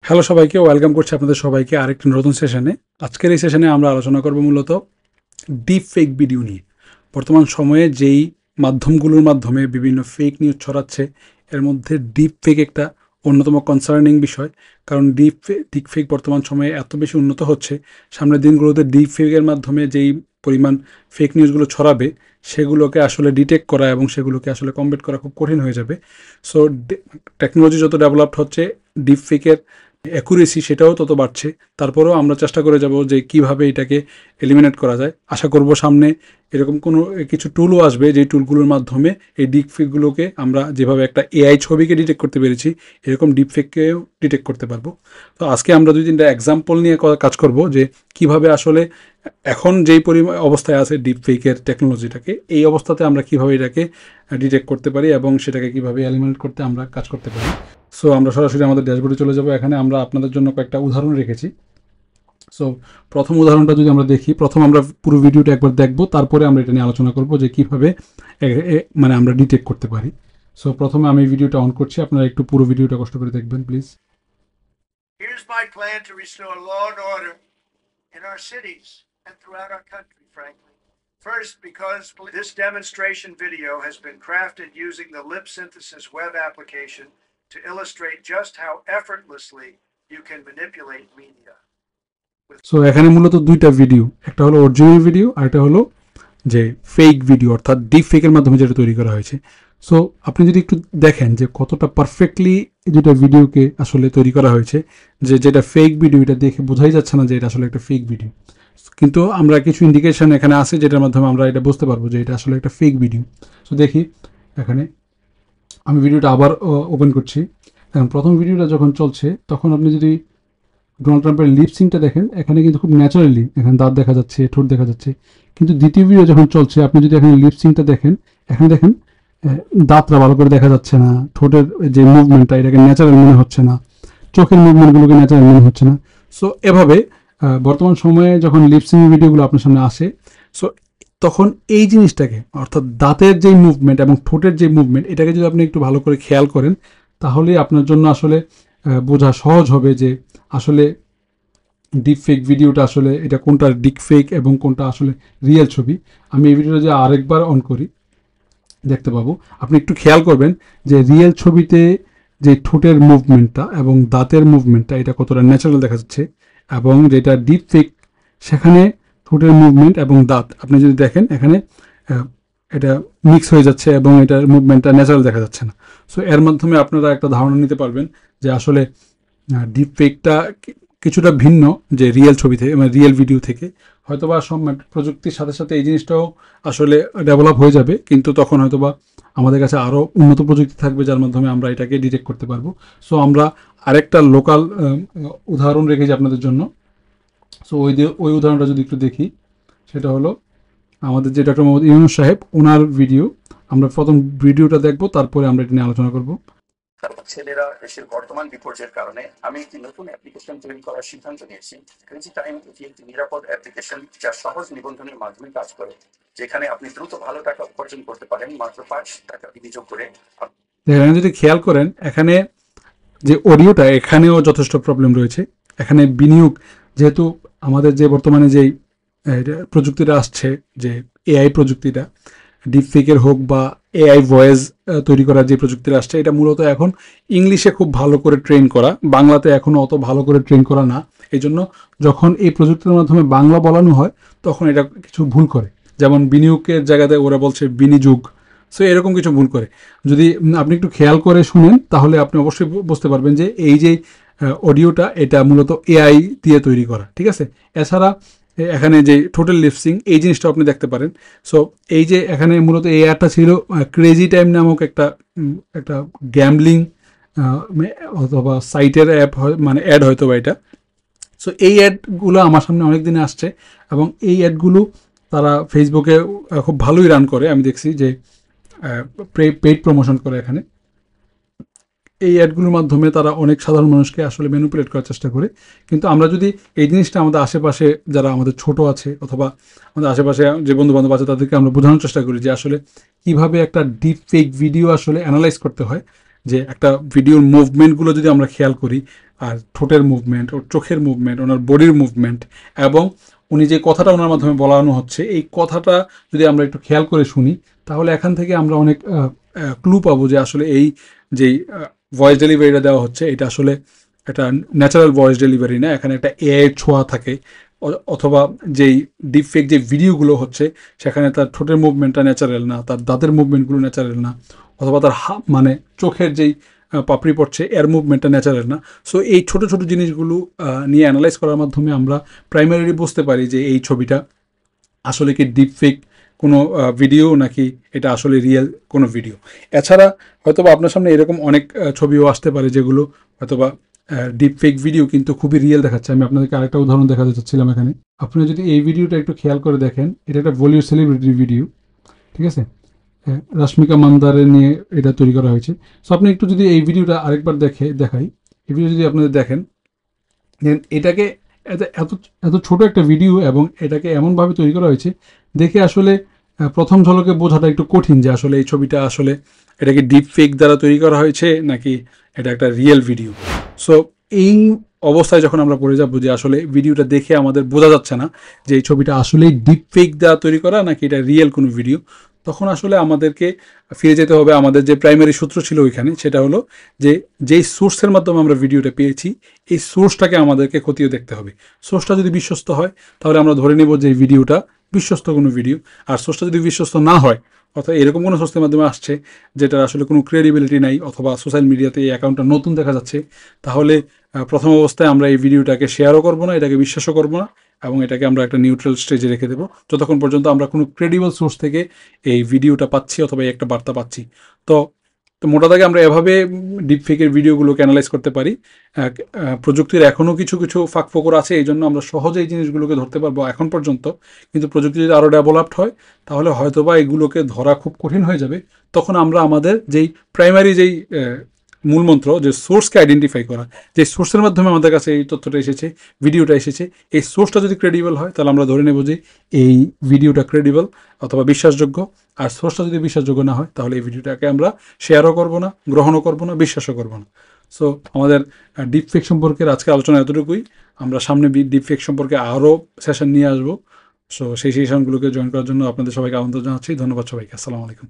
Hello সবাইকে, welcome করছি আপনাদের সবাইকে আরেকটি নতুন সেশনে। আজকের এই সেশনে আমরা আলোচনা করব মূলত ডিপ ফেক ভিডিও নিয়ে। বর্তমান সময়ে যেই মাধ্যমগুলোর মাধ্যমে বিভিন্ন ফেক নিউজ ছড়াচ্ছে, এর মধ্যে ডিপ ফেক একটা অন্যতম কনসার্নিং বিষয়। কারণ ডিপ ফেক বর্তমান সময়ে এত বেশি উন্নত হচ্ছে, সামনের দিনগুলোতে ডিপ ফেকের মাধ্যমে যেই পরিমাণ ফেক নিউজগুলো ছড়াবে, সেগুলোকে আসলে ডিটেক্ট করা এবং সেগুলোকে আসলে কমবেট করা খুব কঠিন হয়ে যাবে। সো টেকনোলজি যত ডেভেলপড হচ্ছে, ডিপ ফেকের অ্যাকুরেসি সেটাও তত বাড়ছে। তারপরেও আমরা চেষ্টা করে যাব যে কিভাবে এটাকে এলিমিনেট করা যায়। আশা করব সামনে এরকম কোনো কিছু টুলও আসবে, যেই টুলগুলোর মাধ্যমে এই ডিপফেকগুলোকে আমরা যেভাবে একটা এআই ছবিকে ডিটেক্ট করতে পেরেছি, এরকম ডিপফেককেও ডিটেক্ট করতে পারবো। তো আজকে আমরা 2-3টা এক্সাম্পল নিয়ে কাজ করব যে কিভাবে আসলে এখন যেই অবস্থায় আছে ডিপফেকের টেকনোলজিটাকে, এই অবস্থাতে আমরা কিভাবে এটাকে ডিটেক্ট করতে পারি এবং সেটাকে কিভাবে এলিমিনেট করতে আমরা কাজ করতে পারি। সো আমরা সরাসরি আমাদের ড্যাশবোর্ডে চলে যাব। এখানে আমরা আপনাদের জন্য কয়েকটা উদাহরণ রেখেছি। সো প্রথম উদাহরণটা যদি আমরা দেখি, প্রথম আমরা পুরো ভিডিওটা একবার দেখব, তারপরে আমরা এটা নিয়ে আলোচনা করব যে কীভাবে মানে আমরা ডিটেক্ট করতে পারি। সো প্রথমে আমি ভিডিওটা অন করছি, আপনারা একটু পুরো ভিডিওটা কষ্ট করে দেখবেন please. Here's my plan to restore law and order in our cities and throughout our country, frankly. First, because this demonstration video has been crafted using the Lip Synthesis web application to illustrate just how effortlessly you can manipulate media. So এখানে মূলত দুইটা video, একটা হলো original video আর একটা হলো যে fake video, অর্থাৎ deep ফেকের মাধ্যমে যেটা তৈরি করা হয়েছে। সো আপনি যদি একটু দেখেন যে কতটা পারফেক্টলি দুটো ভিডিওকে আসলে তৈরি করা হয়েছে, যেটা ফেক ভিডিও এটা দেখে বোঝাই যাচ্ছে না যে এটা আসলে একটা ফেক ভিডিও, কিন্তু আমরা কিছু ইন্ডিকেশন এখানে আছে যেটার মাধ্যমে আমরা এটা বুঝতে পারবো যে এটা আসলে একটা ফেক ভিডিও। সো দেখি, এখানে আমি ভিডিওটা আবার ওপেন করছি। এখন প্রথম ভিডিওটা যখন চলছে তখন আপনি যদি ডোনাল্ড ট্রাম্পের লিপসিংটা দেখেন, এখানে কিন্তু খুব ন্যাচারালি এখানে দাঁত দেখা যাচ্ছে, ঠোঁট দেখা যাচ্ছে। কিন্তু দ্বিতীয় ভিডিও যখন চলছে, আপনি যদি এখানে লিপসিংটা দেখেন, এখানে দেখেন দাঁতটা ভালো করে দেখা যাচ্ছে না, ঠোঁটের যে মুভমেন্টটা এটাকে ন্যাচারাল মনে হচ্ছে না, চোখের মুভমেন্টগুলোকে ন্যাচারাল মনে হচ্ছে না। সো এভাবে বর্তমান সময়ে যখন লিপসিং ভিডিওগুলো আপনার সামনে আসে, সো তখন এই জিনিসটাকে, অর্থাৎ দাঁতের যেই মুভমেন্ট এবং ঠোঁটের যে মুভমেন্ট, এটাকে যদি আপনি একটু ভালো করে খেয়াল করেন, তাহলেই আপনার জন্য আসলে বোঝা সহজ হবে যে আসলে ডিপ ফেক ভিডিওটা আসলে এটা কোনটা ডিপ ফেক এবং কোনটা আসলে রিয়েল ছবি। আমি এই ভিডিওটা যে আরেকবার অন করি, দেখতে পাবো, আপনি একটু খেয়াল করবেন যে রিয়েল ছবিতে যে ঠোঁটের মুভমেন্টটা এবং দাঁতের মুভমেন্টটা এটা কতটা ন্যাচারাল দেখা যাচ্ছে, এবং যেটা ডিপ ফেক সেখানে ঠোঁটের মুভমেন্ট এবং দাঁত আপনি যদি দেখেন এখানে এটা মিক্স হয়ে যাচ্ছে এবং এটার মুভমেন্টটা ন্যাচারাল দেখা যাচ্ছে না। সো এর মাধ্যমে আপনারা একটা ধারণা নিতে পারবেন যে আসলে ডিপ ফেকটা কিছুটা ভিন্ন যে রিয়েল ছবি থেকে, মানে রিয়েল ভিডিও থেকে। হয়তোবা প্রযুক্তির সাথে সাথে এই জিনিসটাও আসলে ডেভেলপ হয়ে যাবে, কিন্তু তখন হয়তোবা আমাদের কাছে আরও উন্নত প্রযুক্তি থাকবে যার মাধ্যমে আমরা এটাকে ডিটেক্ট করতে পারবো। সো আমরা আরেকটা লোকাল উদাহরণ রেখেছি আপনাদের জন্য। সো ওই উদাহরণটা যদি একটু দেখি, সেটা হলো আমাদের যে ডক্টর মোহাম্মদ ইউনূস সাহেব, ওনার ভিডিও। আমরা প্রথম ভিডিওটা দেখবো, তারপরে আমরা এটা নিয়ে আলোচনা করবো। ছেলেরা দেশের বর্তমান বিপর্যয়ের কারণে আমি একটি নতুন অ্যাপ্লিকেশন তৈরি করার সিদ্ধান্ত নিয়েছি। ক্রেজি টাইম এটি একটি নিরাপদ অ্যাপ্লিকেশন যা সহজ নিবন্ধনের মাধ্যমে কাজ করে, যেখানে আপনি দ্রুত ভালো টাকা উপার্জন করতে পারেন মাত্র 5 টাকা বিনিয়োগ করে। এখানে যদি খেয়াল করেন, এখানে যে অডিওটা, এখানেও যথেষ্ট প্রবলেম রয়েছে। এখানে বিনিয়োগ, যেহেতু আমাদের যে বর্তমানে যেই প্রযুক্তিটা আসছে, যে এআই প্রযুক্তিটা, ডিপফেকের হোক বা এআই ভয়েস তৈরি করার যে প্রযুক্তিটা আসছে, এটা মূলত এখন ইংলিশে খুব ভালো করে ট্রেন করা, বাংলাতে এখনও অত ভালো করে ট্রেন করা না। এই জন্য যখন এই প্রযুক্তির মাধ্যমে বাংলা বলানো হয়, তখন এটা কিছু ভুল করে, যেমন বিনিয়োগের জায়গাতে ওরা বলছে বিনিযোগ। সো এরকম কিছু ভুল করে। যদি আপনি একটু খেয়াল করে শুনেন, তাহলে আপনি অবশ্যই বুঝতে পারবেন যে এই যে অডিওটা, এটা মূলত এআই দিয়ে তৈরি করা, ঠিক আছে। এছাড়া এখানে যে টোটাল লিপসিং, এই জিনিসটা আপনি দেখতে পারেন। সো এই যে এখানে মূলত এই অ্যাডটা ছিল ক্রেজি টাইম নামক একটা গ্যাম্বলিং অথবা সাইটের অ্যাপ, মানে অ্যাড হয়তো বা এটা। সো এই অ্যাডগুলো আমার সামনে অনেক দিনে আসছে, এবং এই অ্যাডগুলো তারা ফেসবুকে খুব ভালোই রান করে। আমি দেখছি যে পেইড প্রমোশন করে এখানে। এই অ্যাডগুলোর মাধ্যমে তারা অনেক সাধারণ মানুষকে আসলে ম্যানিপুলেট করার চেষ্টা করে। কিন্তু আমরা যদি এই জিনিসটা আমাদের আশেপাশে যারা আমাদের ছোট আছে, অথবা আমাদের আশেপাশে যে বন্ধুবান্ধব আছে, তাদেরকে আমরা বোঝানোর চেষ্টা করি যে আসলে কীভাবে একটা ডিপ ফেক ভিডিও আসলে অ্যানালাইজ করতে হয়, যে একটা ভিডিওর মুভমেন্টগুলো যদি আমরা খেয়াল করি, আর ঠোঁটের মুভমেন্ট, ওর চোখের মুভমেন্ট, ওনার বডির মুভমেন্ট, এবং উনি যে কথাটা ওনার মাধ্যমে বলানো হচ্ছে এই কথাটা যদি আমরা একটু খেয়াল করে শুনি, তাহলে এখান থেকে আমরা অনেক ক্লু পাবো যে আসলে এই যেই ভয়েস ডেলিভারিটা দেওয়া হচ্ছে এটা আসলে একটা ন্যাচারাল ভয়েস ডেলিভারি না, এখানে একটা এআই ছোঁয়া থাকে। অথবা যেই ডিপফেক যে ভিডিওগুলো হচ্ছে সেখানে তার ঠোঁটের মুভমেন্টটা ন্যাচারাল না, তার দাঁতের মুভমেন্টগুলো ন্যাচারাল না, অথবা তার মানে চোখের যেই পাপড়ি পড়ছে এর মুভমেন্টটা ন্যাচারাল না। সো এই ছোটো ছোটো জিনিসগুলো নিয়ে অ্যানালাইজ করার মাধ্যমে আমরা প্রাইমারিলি বুঝতে পারি যে এই ছবিটা আসলে কি ডিপফেক কোনো ভিডিও নাকি এটা আসলে রিয়েল কোনো ভিডিও। এছাড়া হয়তোবা আপনার সামনে এরকম অনেক ছবিও আসতে পারে যেগুলো হয়তোবা ডিপফেক ভিডিও কিন্তু খুবই রিয়েল দেখাচ্ছে। আমি আপনাদেরকে আরেকটা উদাহরণ দেখাতে চাচ্ছিলাম এখানে। আপনারা যদি এই ভিডিওটা একটু খেয়াল করে দেখেন, এটা একটা বলিউড সেলিব্রিটির ভিডিও, ঠিক আছে? রাশ্মিকা মান্দারে নিয়ে এটা তৈরি করা হয়েছে। সো আপনি একটু যদি এই ভিডিওটা আরেকবার দেখাই, এই ভিডিও যদি আপনাদের দেখেন, এটাকে এত এত এত ছোট একটা ভিডিও এবং এটাকে এমনভাবে তৈরি করা হয়েছে দেখে আসলে প্রথম ঝলকে বোঝাটা একটু কঠিন যে আসলে এই ছবিটা আসলে এটা কি ডিপ ফেক দ্বারা তৈরি করা হয়েছে নাকি এটা একটা রিয়েল ভিডিও। সো এই অবস্থায় যখন আমরা পড়ে যাবো যে আসলে ভিডিওটা দেখে আমাদের বোঝা যাচ্ছে না যে এই ছবিটা আসলেই ডিপ ফেক দ্বারা তৈরি করা নাকি এটা রিয়েল কোনো ভিডিও, তখন আসলে আমাদেরকে ফিরে যেতে হবে আমাদের যে প্রাইমারি সূত্র ছিল ওইখানে, সেটা হলো যে যেই সোর্সের মাধ্যমে আমরা ভিডিওটা পেয়েছি এই সোর্সটাকে আমাদেরকে খতিয়ে দেখতে হবে। সোর্সটা যদি বিশ্বস্ত হয় তাহলে আমরা ধরে নেব যে এই ভিডিওটা বিশ্বস্ত কোনো ভিডিও। আর সোর্সটা যদি বিশ্বস্ত না হয়, অর্থাৎ এরকম কোনো সোর্সের মাধ্যমে আসছে যেটার আসলে কোনো ক্রেডিবিলিটি নাই, অথবা সোশ্যাল মিডিয়াতে এই অ্যাকাউন্টটা নতুন দেখা যাচ্ছে, তাহলে প্রথম অবস্থায় আমরা এই ভিডিওটাকে শেয়ারও করবো না, এটাকে বিশ্বাসও করবো না, এবং এটাকে আমরা একটা নিউট্রাল স্টেজে রেখে দেবো যতক্ষণ পর্যন্ত আমরা কোনো ক্রেডিবল সোর্স থেকে এই ভিডিওটা পাচ্ছি অথবা এই একটা বার্তা পাচ্ছি। তো মোটা দাগে আমরা এভাবে ডিপফেকের ভিডিওগুলোকে অ্যানালাইজ করতে পারি। প্রযুক্তির এখনও কিছু কিছু ফাঁকফোকর আছে, এই জন্য আমরা সহজে এই জিনিসগুলোকে ধরতে পারবো এখন পর্যন্ত, কিন্তু প্রযুক্তি যদি আরও ডেভেলপড হয় তাহলে হয়তোবা এগুলোকে ধরা খুব কঠিন হয়ে যাবে। তখন আমরা আমাদের যেই প্রাইমারি যেই মূলমন্ত্র, যে সোর্সকে আইডেন্টিফাই করা, যে সোর্সের মাধ্যমে আমাদের কাছে এই তথ্যটা এসেছে, ভিডিওটা এসেছে, এই সোর্সটা যদি ক্রেডিবল হয় তাহলে আমরা ধরে নেব যে এই ভিডিওটা ক্রেডিবল অথবা বিশ্বাসযোগ্য। আর সোর্সটা যদি বিশ্বাসযোগ্য না হয় তাহলে এই ভিডিওটাকে আমরা শেয়ারও করবো না, গ্রহণও করবো না, বিশ্বাসও করবো না। সো আমাদের ডিপফেক সম্পর্কের আজকের আলোচনা এতটুকুই। আমরা সামনে ডিপফেক সম্পর্কে আরও সেশন নিয়ে আসবো। সো সেই সেশনগুলোকে জয়েন করার জন্য আপনাদের সবাইকে আমন্ত্রণ জানাচ্ছি। ধন্যবাদ সবাইকে। আসসালামু আলাইকুম।